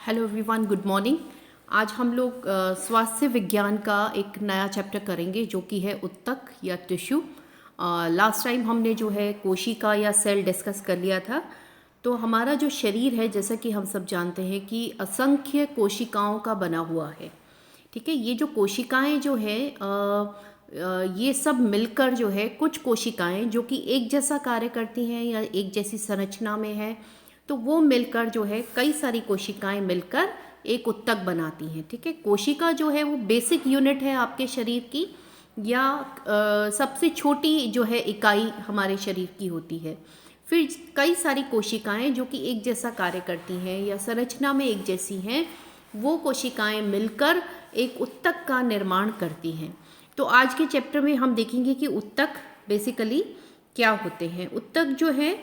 Hello everyone, good morning. आज हम लोग स्वास्थ्य विज्ञान का एक नया चैप्टर करेंगे जो कि है उत्तक या टिश्यू। लास्ट टाइम हमने जो है कोशिका या सेल डिस्कस कर लिया था। तो हमारा जो शरीर है, जैसा कि हम सब जानते हैं कि असंख्य कोशिकाओं का बना हुआ है। ठीक है, ये जो कोशिकाएं जो है ये सब मिलकर जो है कुछ कोशिकाएं जो कि एक जैसा कार्य करती हैं या एक जैसी संरचना में है, तो वो मिलकर जो है कई सारी कोशिकाएं मिलकर एक उत्तक बनाती हैं। ठीक है, कोशिका जो है वो बेसिक यूनिट है आपके शरीर की, या सबसे छोटी जो है इकाई हमारे शरीर की होती है। फिर कई सारी कोशिकाएं जो कि एक जैसा कार्य करती हैं या संरचना में एक जैसी हैं, वो कोशिकाएं मिलकर एक उत्तक का निर्माण करती हैं। तो आज के चैप्टर में हम देखेंगे कि उत्तक बेसिकली क्या होते हैं। उत्तक जो है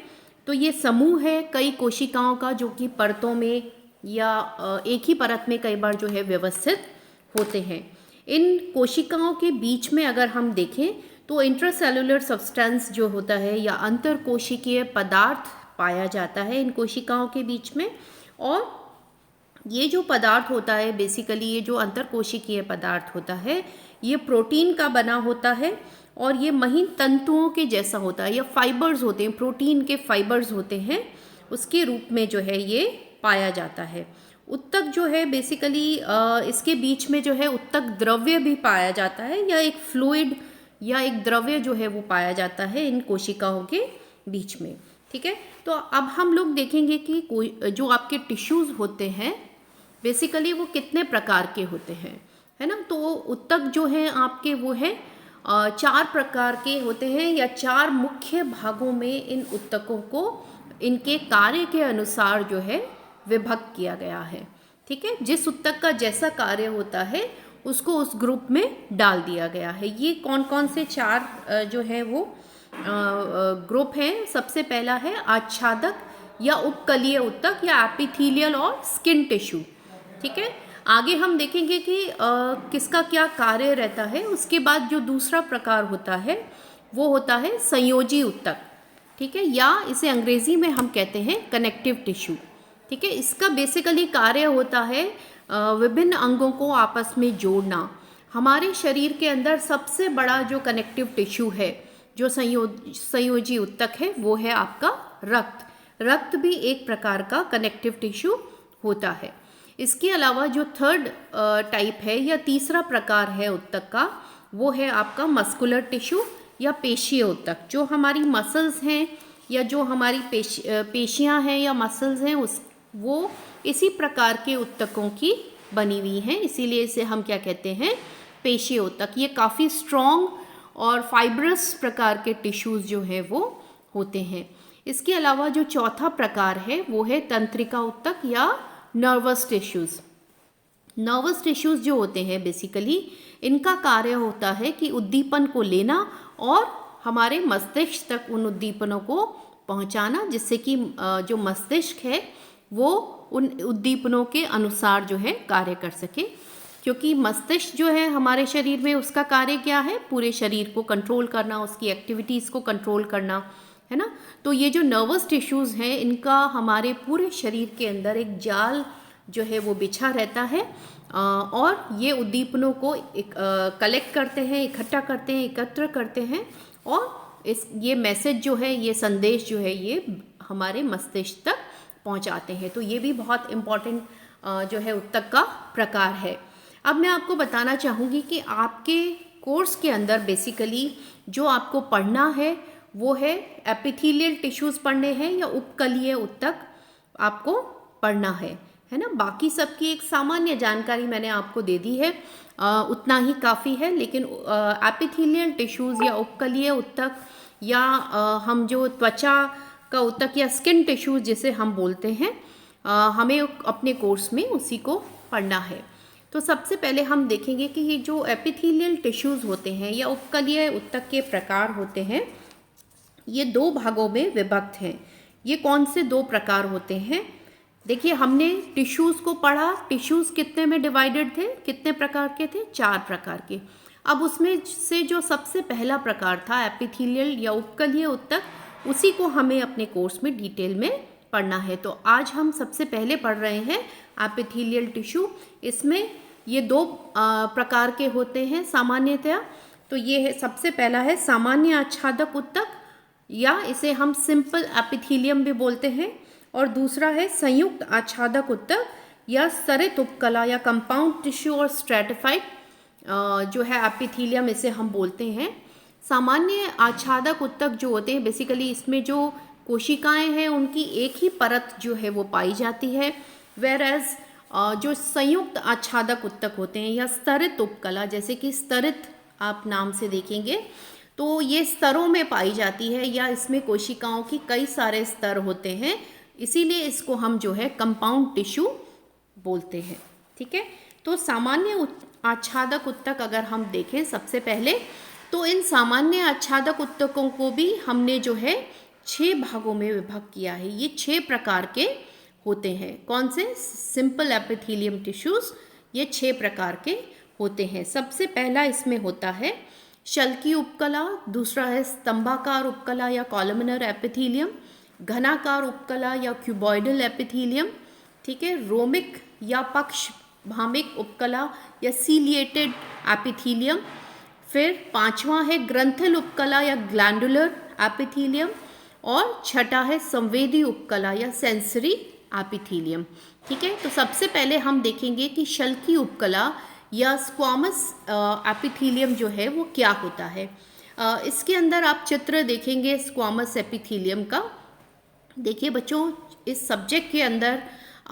तो ये समूह है कई कोशिकाओं का जो कि परतों में या एक ही परत में कई बार जो है व्यवस्थित होते हैं। इन कोशिकाओं के बीच में अगर हम देखें तो इंट्रासेलुलर सब्सटेंस जो होता है या अंतरकोशिकीय पदार्थ पाया जाता है इन कोशिकाओं के बीच में। और ये जो पदार्थ होता है बेसिकली, ये जो अंतरकोशिकीय पदार्थ होता है, ये प्रोटीन का बना होता है और ये महीन तंतुओं के जैसा होता है या फाइबर्स होते हैं, प्रोटीन के फाइबर्स होते हैं, उसके रूप में जो है ये पाया जाता है। उत्तक जो है बेसिकली इसके बीच में जो है उत्तक द्रव्य भी पाया जाता है या एक फ्लूइड या एक द्रव्य जो है वो पाया जाता है इन कोशिकाओं के बीच में। ठीक है, तो अब हम लोग देखेंगे कि जो आपके टिश्यूज़ होते हैं बेसिकली वो कितने प्रकार के होते हैं, है ना। तो उत्तक जो है आपके वो है 4 प्रकार के होते हैं या 4 मुख्य भागों में इन उत्तकों को इनके कार्य के अनुसार जो है विभक्त किया गया है। ठीक है, जिस उत्तक का जैसा कार्य होता है उसको उस ग्रुप में डाल दिया गया है। ये कौन कौन से 4 जो है वो ग्रुप हैं। सबसे पहला है आच्छादक या उपकलीय उत्तक या एपिथेलियल और स्किन टिश्यू। ठीक है, आगे हम देखेंगे कि किसका क्या कार्य रहता है। उसके बाद जो दूसरा प्रकार होता है वो होता है संयोजी उत्तक। ठीक है, या इसे अंग्रेजी में हम कहते हैं कनेक्टिव टिश्यू। ठीक है, इसका बेसिकली कार्य होता है विभिन्न अंगों को आपस में जोड़ना। हमारे शरीर के अंदर सबसे बड़ा जो कनेक्टिव टिश्यू है, जो संयोजी उत्तक है, वो है आपका रक्त। रक्त भी एक प्रकार का कनेक्टिव टिश्यू होता है। इसके अलावा जो थर्ड टाइप है या तीसरा प्रकार है उत्तक का, वो है आपका मस्कुलर टिश्यू या पेशीय उत्तक। जो हमारी मसल्स हैं या जो हमारी पेशियां हैं या मसल्स हैं, वो इसी प्रकार के उत्तकों की बनी हुई हैं, इसीलिए इसे हम क्या कहते हैं, पेशीय उत्तक। ये काफ़ी स्ट्रॉन्ग और फाइब्रस प्रकार के टिश्यूज़ जो है वो होते हैं। इसके अलावा जो चौथा प्रकार है वो है तंत्रिका उत्तक या नर्वस टिश्यूज़। नर्वस टिश्यूज़ जो होते हैं बेसिकली इनका कार्य होता है कि उद्दीपन को लेना और हमारे मस्तिष्क तक उन उद्दीपनों को पहुंचाना, जिससे कि जो मस्तिष्क है वो उन उद्दीपनों के अनुसार जो है कार्य कर सके। क्योंकि मस्तिष्क जो है हमारे शरीर में, उसका कार्य क्या है, पूरे शरीर को कंट्रोल करना, उसकी एक्टिविटीज़ को कंट्रोल करना, है ना। तो ये जो नर्वस टिश्यूज़ हैं इनका हमारे पूरे शरीर के अंदर एक जाल जो है वो बिछा रहता है और ये उद्दीपनों को कलेक्ट करते हैं, इकट्ठा करते हैं, एकत्र करते हैं और ये मैसेज जो है, ये संदेश जो है, ये हमारे मस्तिष्क तक पहुंचाते हैं। तो ये भी बहुत इम्पॉर्टेंट जो है उत्तक का प्रकार है। अब मैं आपको बताना चाहूँगी कि आपके कोर्स के अंदर बेसिकली जो आपको पढ़ना है वो है एपिथेलियल टिश्यूज़ पढ़ने हैं या उपकलीय उत्तक आपको पढ़ना है ना। बाकी सबकी एक सामान्य जानकारी मैंने आपको दे दी है, उतना ही काफ़ी है। लेकिन एपिथेलियल टिश्यूज़ या उपकलीय उत्तक या हम जो त्वचा का उत्तक या स्किन टिश्यूज़ जिसे हम बोलते हैं, हमें अपने कोर्स में उसी को पढ़ना है। तो सबसे पहले हम देखेंगे कि ये जो एपिथेलियल टिश्यूज़ होते हैं या उपकलीय उत्तक के प्रकार होते हैं, ये 2 भागों में विभक्त हैं। ये कौन से 2 प्रकार होते हैं? देखिए, हमने टिश्यूज़ को पढ़ा। टिश्यूज़ कितने में डिवाइडेड थे, कितने प्रकार के थे? 4 प्रकार के। अब उसमें से जो सबसे पहला प्रकार था एपिथेलियल या उपकलीय उत्तक, उसी को हमें अपने कोर्स में डिटेल में पढ़ना है। तो आज हम सबसे पहले पढ़ रहे हैं एपिथेलियल टिश्यू। इसमें ये दो प्रकार के होते हैं सामान्यतया। तो ये है, सबसे पहला है सामान्य आच्छादक ऊतक, या इसे हम सिंपल एपिथेलियम भी बोलते हैं, और दूसरा है संयुक्त आच्छादक ऊतक या स्तरित उपकला या कंपाउंड टिश्यू और स्ट्रेटिफाइड जो है एपिथेलियम, इसे हम बोलते हैं। सामान्य आच्छादक ऊतक जो होते हैं, बेसिकली इसमें जो कोशिकाएं हैं उनकी एक ही परत जो है वो पाई जाती है, वेयर एज जो संयुक्त आच्छादक ऊतक होते हैं या स्तरित उपकला, जैसे कि स्तरित आप नाम से देखेंगे तो ये स्तरों में पाई जाती है, या इसमें कोशिकाओं की कई सारे स्तर होते हैं, इसीलिए इसको हम जो है कंपाउंड टिश्यू बोलते हैं। ठीक है, तो सामान्य आच्छादक ऊतक अगर हम देखें सबसे पहले, तो इन सामान्य आच्छादक ऊतकों को भी हमने जो है 6 भागों में विभाग किया है। ये 6 प्रकार के होते हैं। कौन से? सिंपल एपिथेलियम टिश्यूज ये 6 प्रकार के होते हैं। सबसे पहला इसमें होता है शल्की उपकला, दूसरा है स्तंभाकार उपकला या कॉलमनर एपिथेलियम, घनाकार उपकला या क्यूबॉइडल एपिथेलियम, ठीक है, रोमिक या पक्ष भामिक उपकला या सीलिएटेड एपिथेलियम, फिर 5वां है ग्रंथिल उपकला या ग्लैंडुलर एपिथेलियम, और छठा है संवेदी उपकला या सेंसरी एपिथेलियम। ठीक है, तो सबसे पहले हम देखेंगे कि शल्की उपकला या स्क्वामस एपिथेलियम जो है वो क्या होता है। इसके अंदर आप चित्र देखेंगे स्क्वामस एपिथेलियम का। देखिए बच्चों, इस सब्जेक्ट के अंदर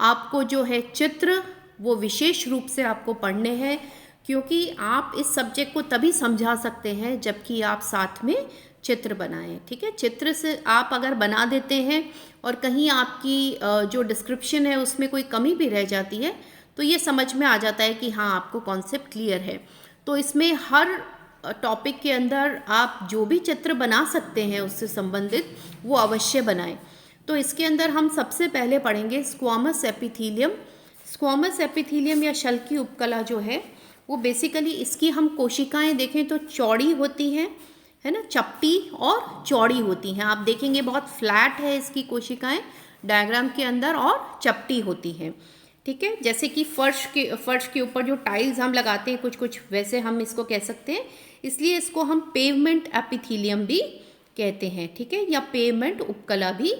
आपको जो है चित्र वो विशेष रूप से आपको पढ़ने हैं, क्योंकि आप इस सब्जेक्ट को तभी समझा सकते हैं जबकि आप साथ में चित्र बनाएं। ठीक है, चित्र से आप अगर बना देते हैं और कहीं आपकी जो डिस्क्रिप्शन है उसमें कोई कमी भी रह जाती है तो ये समझ में आ जाता है कि हाँ आपको कॉन्सेप्ट क्लियर है। तो इसमें हर टॉपिक के अंदर आप जो भी चित्र बना सकते हैं उससे संबंधित वो अवश्य बनाएं। तो इसके अंदर हम सबसे पहले पढ़ेंगे स्क्वामस एपिथेलियम। स्क्वामस एपिथेलियम या शल्की उपकला जो है वो बेसिकली, इसकी हम कोशिकाएं देखें तो चौड़ी होती हैं, है ना, चपटी और चौड़ी होती हैं। आप देखेंगे बहुत फ्लैट है इसकी कोशिकाएं डायग्राम के अंदर और चपटी होती हैं। ठीक है, जैसे कि फर्श के ऊपर जो टाइल्स हम लगाते हैं कुछ कुछ, वैसे हम इसको कह सकते हैं, इसलिए इसको हम पेवमेंट एपिथेलियम भी कहते हैं। ठीक है, या पेवमेंट उपकला भी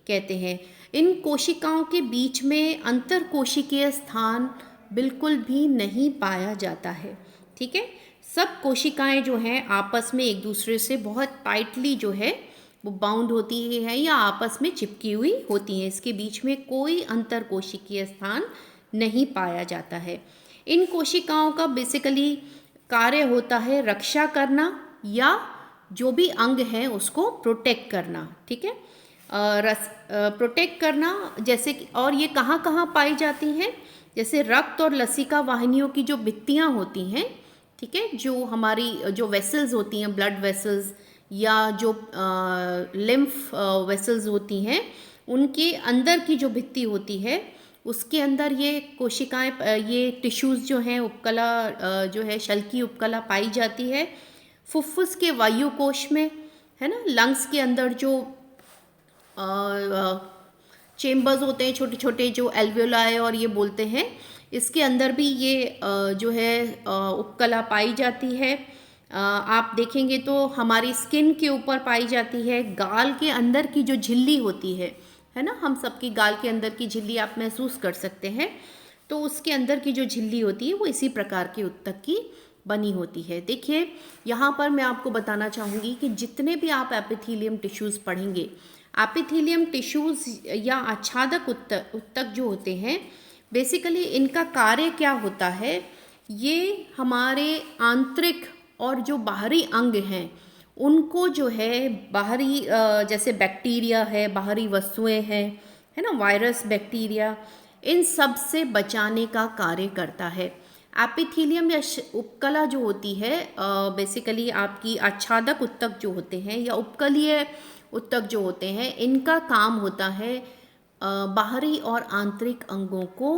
कहते हैं। इन कोशिकाओं के बीच में अंतर कोशिकीय स्थान बिल्कुल भी नहीं पाया जाता है। ठीक है, सब कोशिकाएं जो हैं आपस में एक दूसरे से बहुत टाइटली जो है वो बाउंड होती है या आपस में चिपकी हुई होती हैं। इसके बीच में कोई अंतर कोशिकीय स्थान नहीं पाया जाता है। इन कोशिकाओं का बेसिकली कार्य होता है रक्षा करना या जो भी अंग है उसको प्रोटेक्ट करना। ठीक है, प्रोटेक्ट करना, जैसे कि, और ये कहाँ कहाँ पाई जाती हैं, जैसे रक्त और लसिका वाहिनियों की जो भित्तियाँ होती हैं, ठीक है, जो हमारी जो वेसल्स होती हैं, ब्लड वेसल्स या जो लिम्फ वेसल्स होती हैं, उनके अंदर की जो भित्ति होती है उसके अंदर ये कोशिकाएं, ये टिश्यूज़ जो हैं उपकला जो है शल्की उपकला पाई जाती है। फुफ्फुस के वायुकोश में, है ना, लंग्स के अंदर जो चेम्बर्स होते हैं छोटे छोटे, जो एल्वियोलाई और ये बोलते हैं, इसके अंदर भी ये जो है उपकला पाई जाती है। आप देखेंगे तो हमारी स्किन के ऊपर पाई जाती है। गाल के अंदर की जो झिल्ली होती है ना, हम सबकी गाल के अंदर की झिल्ली आप महसूस कर सकते हैं, तो उसके अंदर की जो झिल्ली होती है वो इसी प्रकार के ऊतक की बनी होती है। देखिए यहाँ पर मैं आपको बताना चाहूँगी कि जितने भी आप एपिथेलियम टिश्यूज़ पढ़ेंगे, एपिथेलियम टिश्यूज़ या आच्छादक ऊतक जो होते हैं, बेसिकली इनका कार्य क्या होता है, ये हमारे आंतरिक और जो बाहरी अंग हैं उनको जो है बाहरी जैसे बैक्टीरिया है, बाहरी वस्तुएं हैं, है ना, वायरस, बैक्टीरिया, इन सब से बचाने का कार्य करता है। एपिथेलियम या उपकला जो होती है, बेसिकली आपकी आच्छादक ऊतक जो होते हैं या उपकलीय ऊतक जो होते हैं, इनका काम होता है बाहरी और आंतरिक अंगों को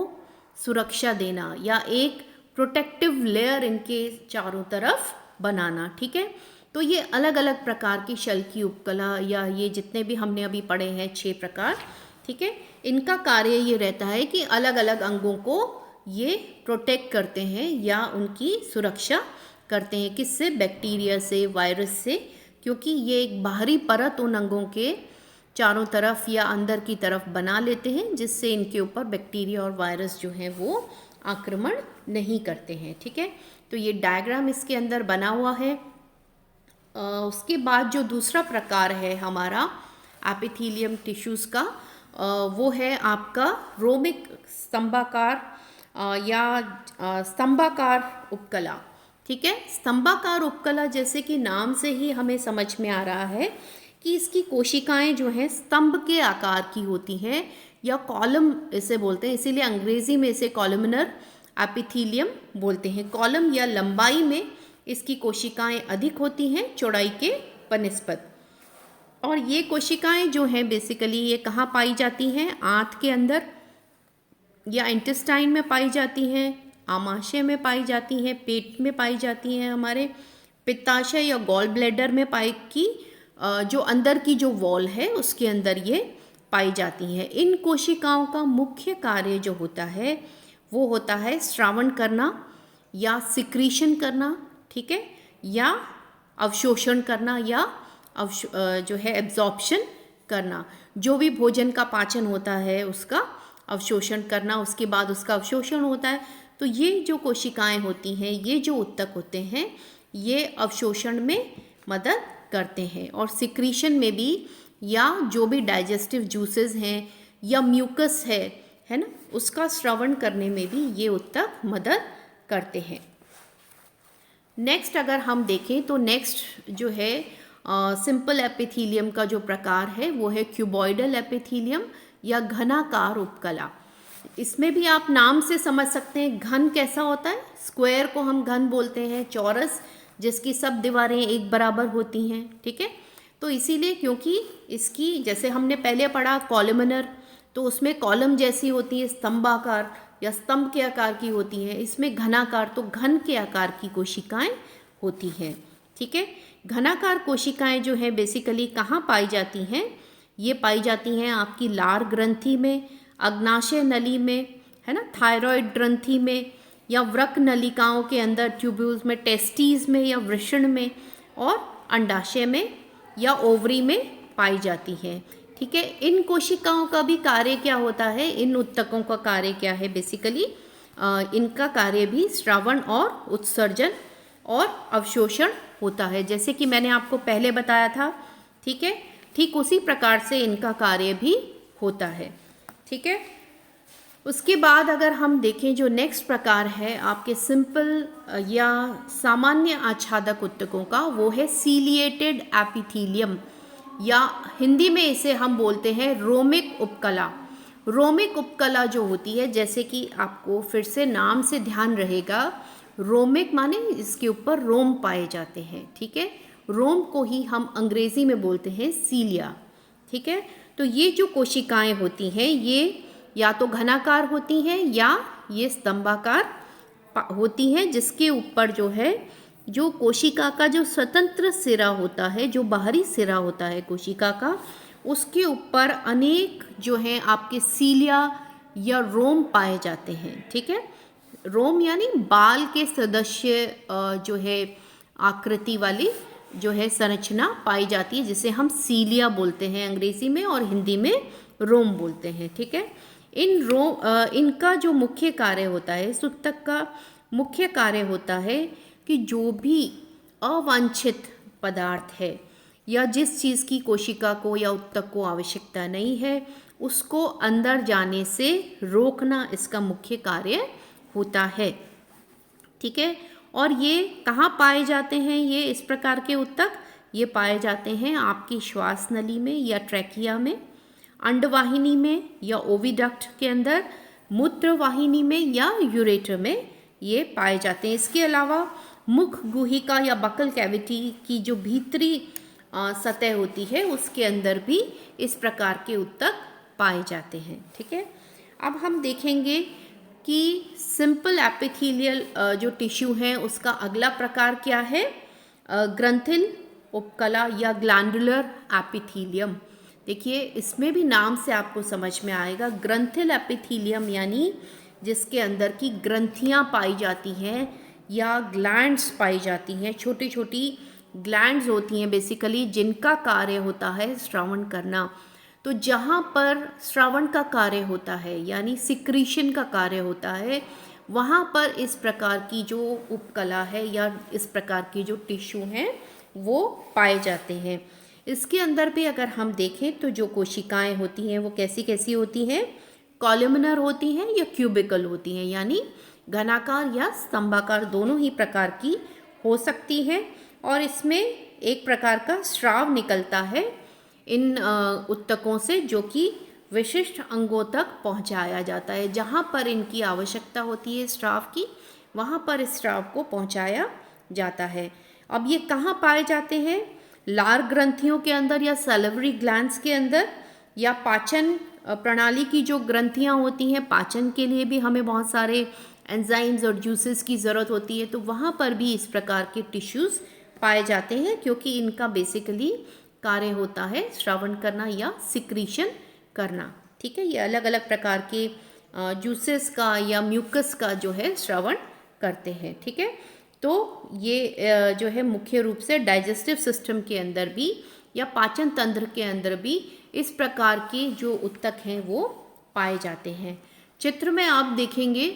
सुरक्षा देना या एक प्रोटेक्टिव लेयर इनके चारों तरफ बनाना। ठीक है, तो ये अलग अलग प्रकार की शल्की उपकला या ये जितने भी हमने अभी पढ़े हैं 6 प्रकार, ठीक है। इनका कार्य ये रहता है कि अलग अलग अंगों को ये प्रोटेक्ट करते हैं या उनकी सुरक्षा करते हैं। किससे? बैक्टीरिया से, वायरस से, क्योंकि ये एक बाहरी परत उन अंगों के चारों तरफ या अंदर की तरफ बना लेते हैं, जिससे इनके ऊपर बैक्टीरिया और वायरस जो हैं वो आक्रमण नहीं करते हैं। ठीक है, तो ये डायग्राम इसके अंदर बना हुआ है। उसके बाद जो दूसरा प्रकार है हमारा एपिथेलियम टिश्यूज़ का, वो है आपका रोमिक स्तंभाकार या स्तंभाकार उपकला। ठीक है, स्तंभाकार उपकला जैसे कि नाम से ही हमें समझ में आ रहा है कि इसकी कोशिकाएं जो हैं स्तंभ के आकार की होती हैं या कॉलम इसे बोलते हैं, इसीलिए अंग्रेजी में इसे कॉलमनर एपिथेलियम बोलते हैं। कॉलम या लंबाई में इसकी कोशिकाएं अधिक होती हैं चौड़ाई के बनिस्बत। और ये कोशिकाएं जो हैं बेसिकली ये कहाँ पाई जाती हैं? आंत के अंदर या इंटेस्टाइन में पाई जाती हैं, आमाशय में पाई जाती हैं, पेट में पाई जाती हैं, हमारे पित्ताशय या गॉल ब्लैडर में पाई की जो अंदर की जो वॉल है उसके अंदर ये पाई जाती हैं। इन कोशिकाओं का मुख्य कार्य जो होता है वो होता है स्रावण करना या सिक्रीशन करना, ठीक है, या अवशोषण करना या जो है एब्जॉर्प्शन करना। जो भी भोजन का पाचन होता है उसका अवशोषण करना, उसके बाद उसका अवशोषण होता है। तो ये जो कोशिकाएं होती हैं, ये जो उत्तक होते हैं, ये अवशोषण में मदद करते हैं और सिक्रीशन में भी, या जो भी डाइजेस्टिव जूसेस हैं या म्यूकस है ना, उसका श्रवण करने में भी ये उत्तक मदद करते हैं। नेक्स्ट अगर हम देखें तो नेक्स्ट जो है सिंपल एपिथेलियम का जो प्रकार है वो है क्यूबॉइडल एपिथेलियम या घनाकार उपकला। इसमें भी आप नाम से समझ सकते हैं घन कैसा होता है। स्क्वायर को हम घन बोलते हैं, चौरस जिसकी सब दीवारें एक बराबर होती हैं, ठीक है। तो इसीलिए क्योंकि इसकी जैसे हमने पहले पढ़ा कॉलमनर, तो उसमें कॉलम जैसी होती है, स्तंभाकार या स्तंभ के आकार की होती है। इसमें घनाकार तो घन के आकार की कोशिकाएं होती हैं, ठीक है। घनाकार कोशिकाएं जो है बेसिकली कहाँ पाई जाती हैं? ये पाई जाती हैं आपकी लार ग्रंथि में, अग्नाशय नली में, है ना, थायराइड ग्रंथि में, या वृक्क नलिकाओं के अंदर ट्यूब्यूल्स में, टेस्टीज में या वृषण में, और अंडाशय में या ओवरी में पाई जाती हैं, ठीक है। इन कोशिकाओं का भी कार्य क्या होता है? इन उत्तकों का कार्य क्या है? बेसिकली इनका कार्य भी श्रावण और उत्सर्जन और अवशोषण होता है, जैसे कि मैंने आपको पहले बताया था, ठीक है। ठीक उसी प्रकार से इनका कार्य भी होता है, ठीक है। उसके बाद अगर हम देखें जो नेक्स्ट प्रकार है आपके सिंपल या सामान्य आच्छादक उत्तकों का, वो है सीलिएटेड एपिथेलियम या हिंदी में इसे हम बोलते हैं रोमिक उपकला। रोमिक उपकला जो होती है, जैसे कि आपको फिर से नाम से ध्यान रहेगा, रोमिक माने इसके ऊपर रोम पाए जाते हैं, ठीक है। रोम को ही हम अंग्रेजी में बोलते हैं सीलिया, ठीक है। तो ये जो कोशिकाएं होती हैं ये या तो घनाकार होती हैं या ये स्तंभाकार होती हैं, जिसके ऊपर जो है जो कोशिका का जो स्वतंत्र सिरा होता है, जो बाहरी सिरा होता है कोशिका का, उसके ऊपर अनेक जो हैं आपके सीलिया या रोम पाए जाते हैं, ठीक है। रोम यानी बाल के सदस्य जो है आकृति वाली जो है संरचना पाई जाती है, जिसे हम सीलिया बोलते हैं अंग्रेजी में और हिंदी में रोम बोलते हैं, ठीक है। इनका जो मुख्य कार्य होता है, इस उत्तक का मुख्य कार्य होता है कि जो भी अवांछित पदार्थ है या जिस चीज़ की कोशिका को या उत्तक को आवश्यकता नहीं है उसको अंदर जाने से रोकना इसका मुख्य कार्य होता है, ठीक है। और ये कहाँ पाए जाते हैं? ये इस प्रकार के उत्तक ये पाए जाते हैं आपकी श्वास नली में या ट्रैकिया में, अंडवाहिनी में या ओविडक्ट के अंदर, मूत्रवाहिनी में या यूरेटर में ये पाए जाते हैं। इसके अलावा मुख गुहिका या बकल कैविटी की जो भीतरी सतह होती है उसके अंदर भी इस प्रकार के उत्तक पाए जाते हैं, ठीक है। अब हम देखेंगे कि सिंपल एपिथेलियल जो टिश्यू है उसका अगला प्रकार क्या है? ग्रंथिल उपकला या ग्लैंडुलर एपिथेलियम। देखिए इसमें भी नाम से आपको समझ में आएगा, ग्रंथिल एपिथीलियम यानी जिसके अंदर की ग्रंथियां पाई जाती हैं या ग्लैंड्स पाई जाती हैं, छोटी छोटी ग्लैंड्स होती हैं बेसिकली, जिनका कार्य होता है श्रावण करना। तो जहाँ पर श्रावण का कार्य होता है यानी सिक्रीशन का कार्य होता है, वहाँ पर इस प्रकार की जो उपकला है या इस प्रकार की जो टिश्यू हैं वो पाए जाते हैं। इसके अंदर भी अगर हम देखें तो जो कोशिकाएं होती हैं वो कैसी कैसी होती हैं, कॉलमनर होती हैं या क्यूबिकल होती हैं, यानी घनाकार या स्तंभाकार दोनों ही प्रकार की हो सकती हैं। और इसमें एक प्रकार का स्राव निकलता है इन उत्तकों से, जो कि विशिष्ट अंगों तक पहुंचाया जाता है। जहां पर इनकी आवश्यकता होती है स्राव की, वहां पर इस स्राव को पहुंचाया जाता है। अब ये कहाँ पाए जाते हैं, लार ग्रंथियों के अंदर या सैलिवरी ग्लैंड्स के अंदर, या पाचन प्रणाली की जो ग्रंथियां होती हैं, पाचन के लिए भी हमें बहुत सारे एंजाइम्स और जूसेस की ज़रूरत होती है, तो वहाँ पर भी इस प्रकार के टिश्यूज़ पाए जाते हैं, क्योंकि इनका बेसिकली कार्य होता है श्रावण करना या सिक्रीशन करना। ठीक है, ये अलग अलग प्रकार के जूसेस का या म्यूकस का जो है श्रावण करते हैं। ठीक है, तो ये जो है मुख्य रूप से डाइजेस्टिव सिस्टम के अंदर भी या पाचन तंत्र के अंदर भी इस प्रकार के जो उत्तक हैं वो पाए जाते हैं। चित्र में आप देखेंगे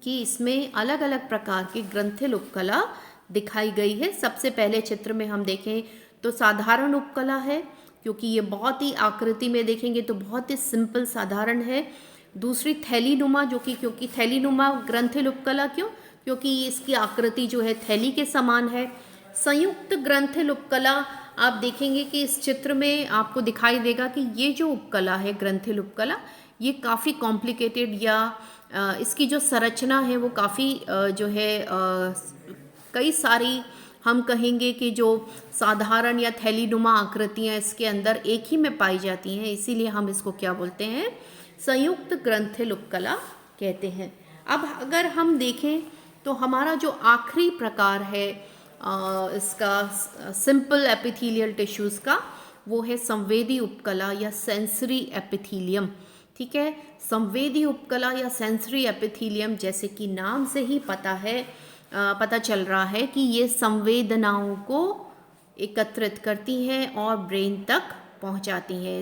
कि इसमें अलग अलग प्रकार की ग्रंथिल उपकला दिखाई गई है। सबसे पहले चित्र में हम देखें तो साधारण उपकला है, क्योंकि ये बहुत ही आकृति में देखेंगे तो बहुत ही सिंपल साधारण है। दूसरी थैलीनुमा, जो कि क्योंकि थैलीनुमा ग्रंथिल उपकला क्यों, क्योंकि इसकी आकृति जो है थैली के समान है। संयुक्त ग्रंथिल उपकला आप देखेंगे कि इस चित्र में आपको दिखाई देगा कि ये जो उपकला है ग्रंथिल उपकला, ये काफ़ी कॉम्प्लिकेटेड या इसकी जो संरचना है वो काफ़ी जो है कई सारी हम कहेंगे कि जो साधारण या थैलीनुमा आकृतियाँ इसके अंदर एक ही में पाई जाती हैं, इसीलिए हम इसको क्या बोलते हैं, संयुक्त ग्रंथिल उपकला कहते हैं। अब अगर हम देखें तो हमारा जो आखिरी प्रकार है इसका सिंपल एपिथेलियल टिश्यूज़ का, वो है संवेदी उपकला या सेंसरी एपिथेलियम। ठीक है, संवेदी उपकला या सेंसरी एपिथेलियम, जैसे कि नाम से ही पता चल रहा है कि ये संवेदनाओं को एकत्रित करती हैं और ब्रेन तक पहुंचाती हैं।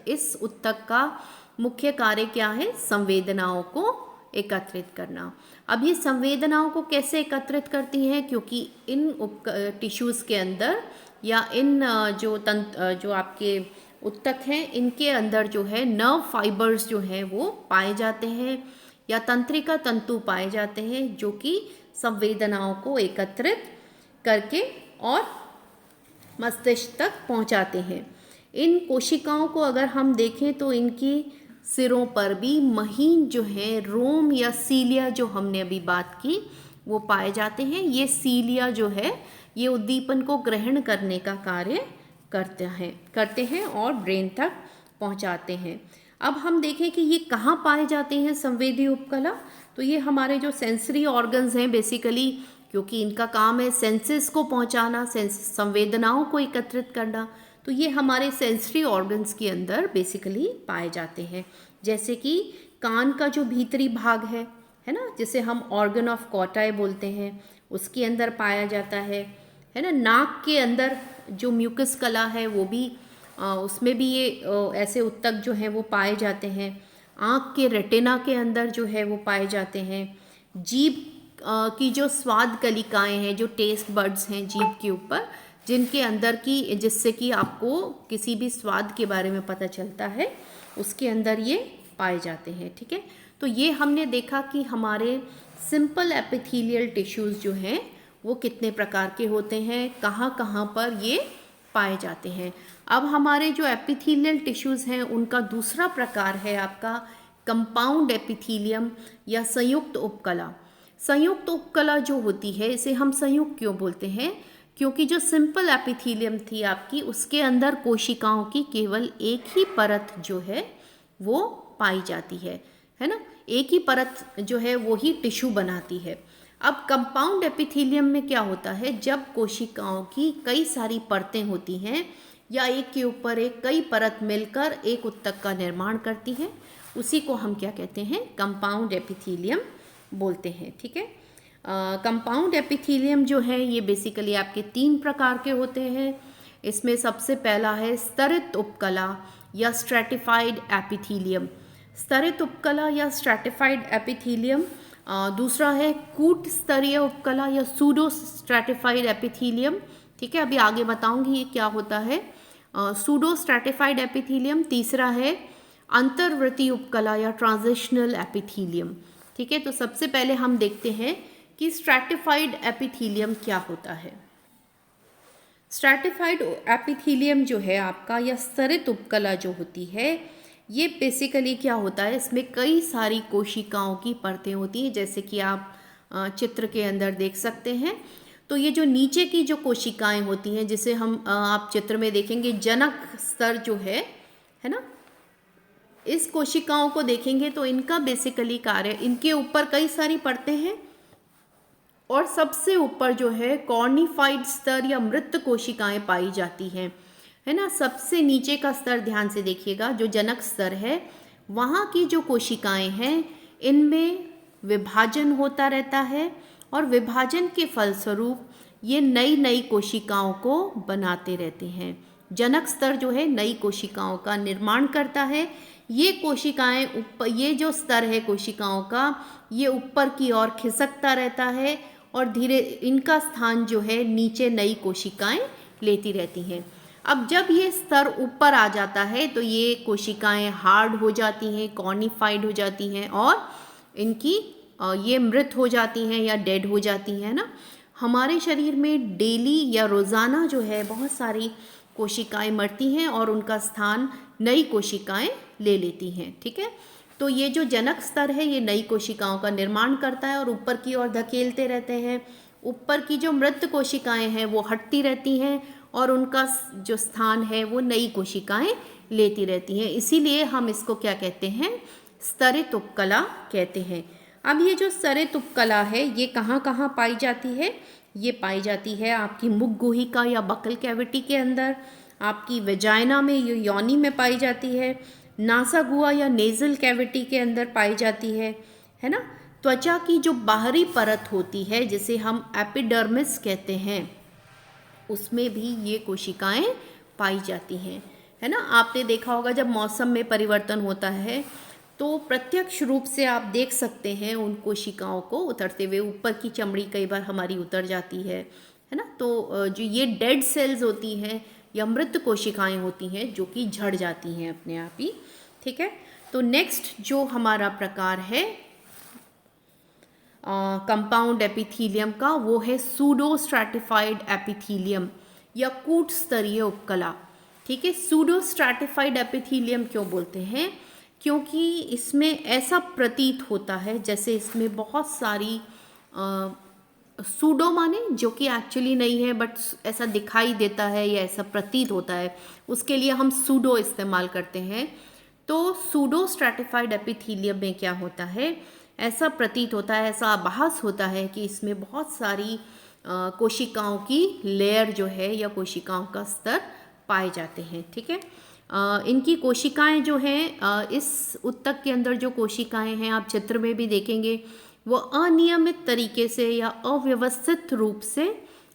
इस उत्तक का मुख्य कार्य क्या है, संवेदनाओं को एकत्रित करना। अब ये संवेदनाओं को कैसे एकत्रित करती हैं, क्योंकि इन टिश्यूज़ के अंदर या इन जो आपके उत्तक हैं, इनके अंदर जो है नर्व फाइबर्स जो हैं वो पाए जाते हैं या तंत्रिका तंतु पाए जाते हैं, जो कि संवेदनाओं को एकत्रित करके और मस्तिष्क तक पहुंचाते हैं। इन कोशिकाओं को अगर हम देखें तो इनकी सिरों पर भी महीन जो है रोम या सीलिया, जो हमने अभी बात की, वो पाए जाते हैं। ये सीलिया जो है ये उद्दीपन को ग्रहण करने का कार्य करते हैं और ब्रेन तक पहुंचाते हैं। अब हम देखें कि ये कहाँ पाए जाते हैं संवेदी उपकला, तो ये हमारे जो सेंसरी ऑर्गन्स हैं बेसिकली, क्योंकि इनका काम है सेंसेस को पहुंचाना, संवेदनाओं को एकत्रित करना, तो ये हमारे सेंसरी ऑर्गन्स के अंदर बेसिकली पाए जाते हैं। जैसे कि कान का जो भीतरी भाग है ना, जिसे हम ऑर्गन ऑफ कॉटाई बोलते हैं, उसके अंदर पाया जाता है ना। नाक के अंदर जो म्यूकस कला है वो भी उसमें भी ये ऐसे उत्तक जो हैं वो पाए जाते हैं। आँख के रेटिना के अंदर जो है वो पाए जाते हैं। जीभ की जो स्वाद कलिकाएं हैं, जो टेस्ट बड्स हैं जीभ के ऊपर, जिनके अंदर की, जिससे कि आपको किसी भी स्वाद के बारे में पता चलता है, उसके अंदर ये पाए जाते हैं। ठीक है, तो ये हमने देखा कि हमारे सिंपल एपिथेलियल टिश्यूज़ जो हैं वो कितने प्रकार के होते हैं, कहाँ कहाँ पर ये पाए जाते हैं। अब हमारे जो एपिथेलियल टिश्यूज़ हैं उनका दूसरा प्रकार है आपका कंपाउंड एपिथेलियम या संयुक्त उपकला। संयुक्त उपकला जो होती है, इसे हम संयुक्त क्यों बोलते हैं, क्योंकि जो सिंपल एपिथेलियम थी आपकी, उसके अंदर कोशिकाओं की केवल एक ही परत जो है वो पाई जाती है ना। एक ही परत जो है वो ही टिश्यू बनाती है। अब कंपाउंड एपिथेलियम में क्या होता है, जब कोशिकाओं की कई सारी परतें होती हैं, या एक के ऊपर एक कई परत मिलकर एक उत्तक का निर्माण करती है, उसी को हम क्या कहते हैं, कंपाउंड एपिथेलियम बोलते हैं। ठीक है, कंपाउंड एपिथेलियम जो है ये बेसिकली आपके 3 प्रकार के होते हैं। इसमें सबसे पहला है स्तरित उपकला या स्ट्रैटिफाइड एपिथेलियम, स्तरित उपकला या स्ट्रैटिफाइड एपिथेलियम। दूसरा है कूट स्तरीय उपकला या सूडो स्ट्रैटिफाइड एपिथेलियम। ठीक है, अभी आगे बताऊंगी ये क्या होता है, सूडो स्ट्रैटिफाइड एपिथेलियम। तीसरा है अंतर्वृत्तीय उपकला या ट्रांजिशनल एपिथेलियम। ठीक है, तो सबसे पहले हम देखते हैं कि स्ट्रैटिफाइड एपिथेलियम क्या होता है। स्ट्रैटिफाइड एपिथेलियम जो है आपका, या स्तरित उपकला जो होती है, ये बेसिकली क्या होता है, इसमें कई सारी कोशिकाओं की परतें होती हैं, जैसे कि आप चित्र के अंदर देख सकते हैं। तो ये जो नीचे की जो कोशिकाएं होती हैं, जिसे हम आप चित्र में देखेंगे जनक स्तर जो है ना, इस कोशिकाओं को देखेंगे तो इनका बेसिकली कार्य, इनके ऊपर कई सारी परतें हैं और सबसे ऊपर जो है कॉर्निफाइड स्तर या मृत कोशिकाएं पाई जाती हैं, है ना। सबसे नीचे का स्तर ध्यान से देखिएगा, जो जनक स्तर है, वहाँ की जो कोशिकाएं हैं इनमें विभाजन होता रहता है और विभाजन के फलस्वरूप ये नई नई कोशिकाओं को बनाते रहते हैं। जनक स्तर जो है नई कोशिकाओं का निर्माण करता है। ये कोशिकाएं ऊपर, ये जो स्तर है कोशिकाओं का, ये ऊपर की ओर खिसकता रहता है और धीरे इनका स्थान जो है नीचे नई कोशिकाएं लेती रहती हैं। अब जब ये स्तर ऊपर आ जाता है तो ये कोशिकाएं हार्ड हो जाती हैं, कॉर्निफाइड हो जाती हैं और इनकी ये मृत हो जाती हैं या डेड हो जाती हैं ना। हमारे शरीर में डेली या रोज़ाना जो है बहुत सारी कोशिकाएं मरती हैं और उनका स्थान नई कोशिकाएं ले लेती हैं। ठीक है, तो ये जो जनक स्तर है ये नई कोशिकाओं का निर्माण करता है और ऊपर की ओर धकेलते रहते हैं। ऊपर की जो मृत कोशिकाएं हैं वो हटती रहती हैं और उनका जो स्थान है वो नई कोशिकाएं लेती रहती हैं। इसीलिए हम इसको क्या कहते हैं, स्तरित उपकला कहते हैं। अब ये जो स्तरित उपकला है ये कहाँ कहाँ पाई जाती है, ये पाई जाती है आपकी मुख गुहिका या बकल कैविटी के अंदर, आपकी वेजाइना में, ये योनि में पाई जाती है, नासागुआ या नेजल कैविटी के अंदर पाई जाती है ना। त्वचा की जो बाहरी परत होती है जिसे हम एपिडर्मिस कहते हैं, उसमें भी ये कोशिकाएं पाई जाती हैं, है ना। आपने देखा होगा जब मौसम में परिवर्तन होता है तो प्रत्यक्ष रूप से आप देख सकते हैं उन कोशिकाओं को उतरते हुए। ऊपर की चमड़ी कई बार हमारी उतर जाती है ना। तो जो ये डेड सेल्स होती हैं या मृत कोशिकाएं होती हैं जो कि झड़ जाती हैं अपने आप ही। ठीक है, तो नेक्स्ट जो हमारा प्रकार है कंपाउंड एपिथेलियम का, वो है सूडो स्ट्रैटिफाइड एपिथेलियम या कूट स्तरीय उपकला। ठीक है, सूडो स्ट्रैटिफाइड एपिथेलियम क्यों बोलते हैं, क्योंकि इसमें ऐसा प्रतीत होता है जैसे इसमें बहुत सारी सूडो माने जो कि एक्चुअली नहीं है बट ऐसा दिखाई देता है या ऐसा प्रतीत होता है, उसके लिए हम सूडो इस्तेमाल करते हैं। तो सूडो स्ट्रैटिफाइड एपिथेलियम में क्या होता है, ऐसा प्रतीत होता है, ऐसा आभास होता है कि इसमें बहुत सारी कोशिकाओं की लेयर जो है या कोशिकाओं का स्तर पाए जाते हैं। ठीक है, इनकी कोशिकाएं जो हैं, इस ऊतक के अंदर जो कोशिकाएं हैं आप चित्र में भी देखेंगे, वो अनियमित तरीके से या अव्यवस्थित रूप से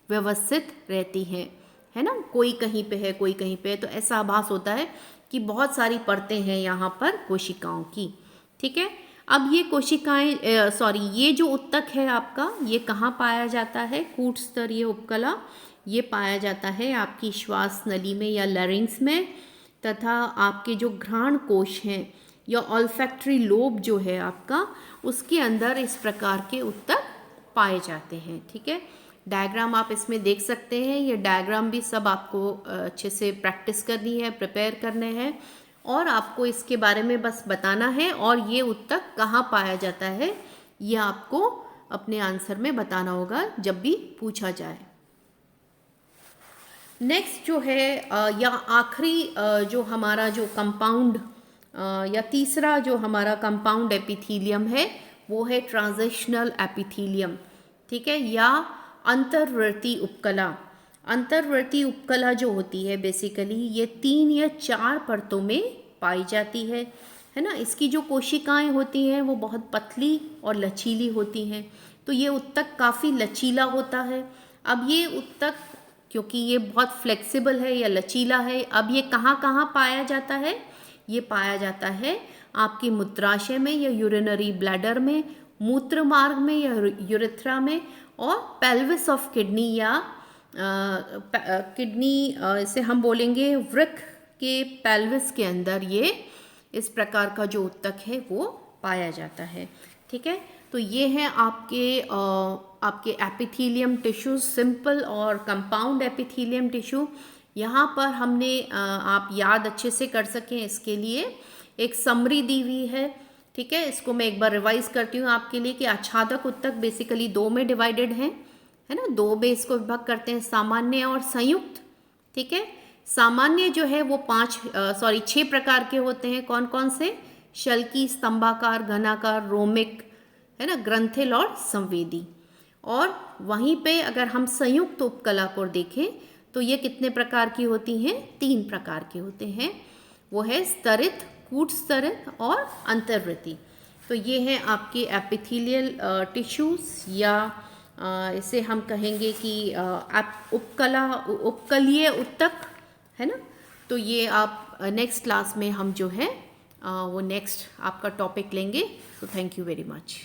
व्यवस्थित रहती हैं, है ना। कोई कहीं पे है, कोई कहीं पे है, तो ऐसा आभास होता है कि बहुत सारी परतें हैं यहाँ पर कोशिकाओं की। ठीक है, अब ये कोशिकाएं ये जो ऊतक है आपका, ये कहाँ पाया जाता है, कूट स्तरीय उपकला, ये पाया जाता है आपकी श्वास नली में या लैरिंग्स में, तथा आपके जो घ्राण कोश हैं या ऑल्फैक्टरी लोब जो है आपका, उसके अंदर इस प्रकार के ऊतक पाए जाते हैं। ठीक है, डायग्राम आप इसमें देख सकते हैं। ये डायग्राम भी सब आपको अच्छे से प्रैक्टिस करनी है, प्रिपेयर करने हैं और आपको इसके बारे में बस बताना है और ये ऊतक कहाँ पाया जाता है ये आपको अपने आंसर में बताना होगा जब भी पूछा जाए। नेक्स्ट जो है या आखिरी जो हमारा जो कंपाउंड या तीसरा जो हमारा कंपाउंड एपिथेलियम है वो है ट्रांजिशनल एपिथेलियम। ठीक है, या अंतर्वर्ती उपकला। अंतर्वर्ती उपकला जो होती है बेसिकली ये 3 या 4 परतों में पाई जाती है ना। इसकी जो कोशिकाएं होती हैं वो बहुत पतली और लचीली होती हैं, तो ये उत्तक काफ़ी लचीला होता है। अब ये उत्तक क्योंकि ये बहुत फ्लेक्सिबल है या लचीला है, अब ये कहाँ कहाँ पाया जाता है? ये पाया जाता है आपकी मूत्राशय में या यूरिनरी ब्लैडर में, मूत्र मार्ग में या यूरेथ्रा में, और पेल्विस ऑफ किडनी या किडनी इसे हम बोलेंगे वृक्क के पेल्विस के अंदर ये इस प्रकार का जो उत्तक है वो पाया जाता है। ठीक है, तो ये हैं आपके एपिथेलियम टिश्यूज, सिंपल और कंपाउंड एपिथेलियम टिश्यू। यहाँ पर हमने आप याद अच्छे से कर सकें इसके लिए एक समरी दी हुई है। ठीक है, इसको मैं एक बार रिवाइज करती हूँ आपके लिए कि आच्छादक उत्तक बेसिकली 2 में डिवाइडेड है ना, 2 में इसको विभाग करते हैं, सामान्य और संयुक्त। ठीक है, सामान्य जो है वो 6 प्रकार के होते हैं। कौन कौन से? शल्की, स्तंभाकार, घनाकार, रोमिक, है ना, ग्रंथिल और संवेदी। और वहीं पे अगर हम संयुक्त उपकला को देखें तो ये कितने प्रकार की होती हैं? 3 प्रकार के होते हैं। वो है स्तरित, कूट स्तरित और अंतर्वृत्ति। तो ये हैं आपके एपिथेलियल टिश्यूज या इसे हम कहेंगे कि उपकलीय उत्तक, है ना। तो ये आप नेक्स्ट क्लास में हम जो है वो नेक्स्ट आपका टॉपिक लेंगे। So thank you very much.